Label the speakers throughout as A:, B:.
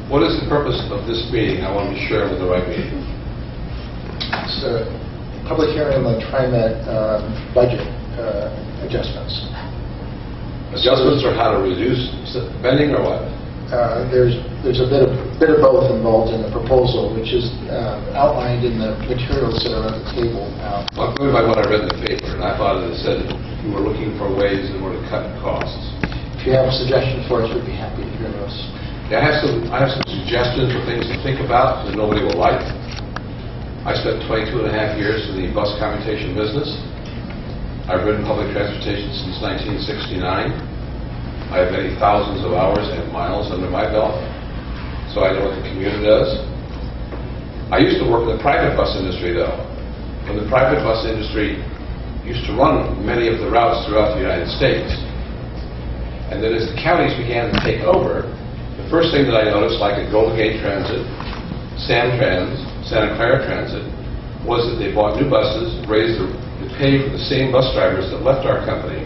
A: What is the purpose of this meeting? I want to be sure I'm with the right meeting.
B: It's a public hearing on the TriMet budget adjustments.
A: Adjustments or how to reduce spending or what?
B: There's a bit of both involved in the proposal, which is outlined in the materials that are on the table now.
A: Well, I'm going by what I read in the paper, and I thought it said you were looking for ways in order to cut costs.
B: If you have suggestions for us, we'd be happy to hear those.
A: Yeah, I have some suggestions for things to think about that nobody will like. I spent 22 and a half years in the bus commutation business. I've ridden public transportation since 1969. I have many thousands of hours and miles under my belt, so I know what the commuter does. I used to work in the private bus industry, though. When the private bus industry used to run many of the routes throughout the United States. And then as the counties began to take over, the first thing that I noticed, like at Golden Gate Transit, SamTrans, Santa Clara Transit, was that they bought new buses, raised the pay for the same bus drivers that left our company,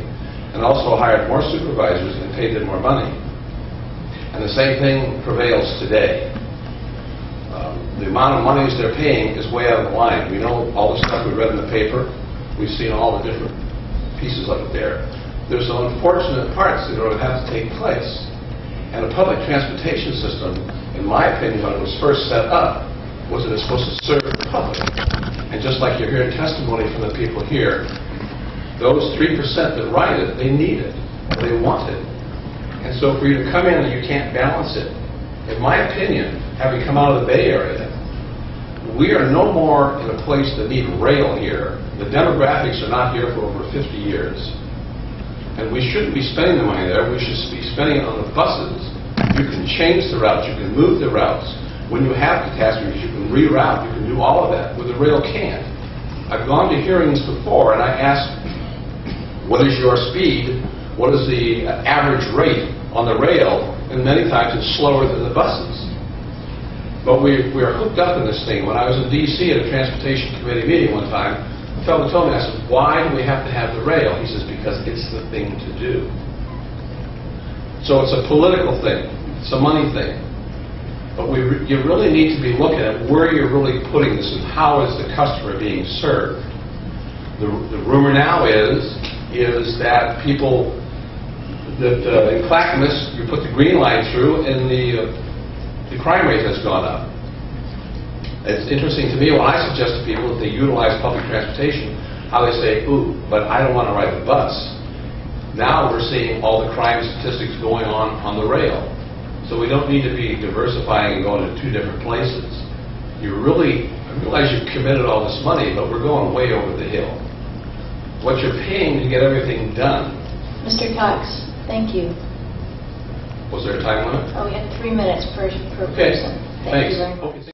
A: and also hired more supervisors and paid them more money. And the same thing prevails today. The amount of monies they're paying is way out of the line. We know all the stuff we read in the paper. We've seen all the different pieces of it there. There's some unfortunate parts that are going to have to take place. And a public transportation system, in my opinion, when it was first set up, was that it's supposed to serve the public. And just like you're hearing testimony from the people here, those 3% that ride it, they need it, they want it. And so for you to come in and you can't balance it, in my opinion, having come out of the Bay Area, we are no more in a place that need rail here. The demographics are not here for over 50 years. And we shouldn't be spending the money there, we should be spending it on the buses. You can change the routes, you can move the routes. When you have catastrophes, you can reroute, you can do all of that, where the rail can't. I've gone to hearings before and I asked, what is your speed? What is the average rate on the rail? And many times it's slower than the buses. But we're hooked up in this thing. When I was in D.C. at a transportation committee meeting one time, a fellow told me, I said, why do we have to have the rail? He says, because it's the thing to do. So it's a political thing. It's a money thing. But you really need to be looking at where you're really putting this and how is the customer being served. The rumor now is that people, in Clackamas, you put the green line through and the crime rate has gone up. It's interesting to me when I suggest to people that they utilize public transportation, how they say, ooh, but I don't want to ride the bus. Now we're seeing all the crime statistics going on the rail. So we don't need to be diversifying and going to two different places. I realize you've committed all this money, but we're going way over the hill. What you're paying to get everything done.
C: Mr. Cox, thank you.
A: Was there a time limit?
C: Oh, we have 3 minutes per
A: Okay.
C: person. Thank
A: Thanks.
C: you very much.
A: Okay.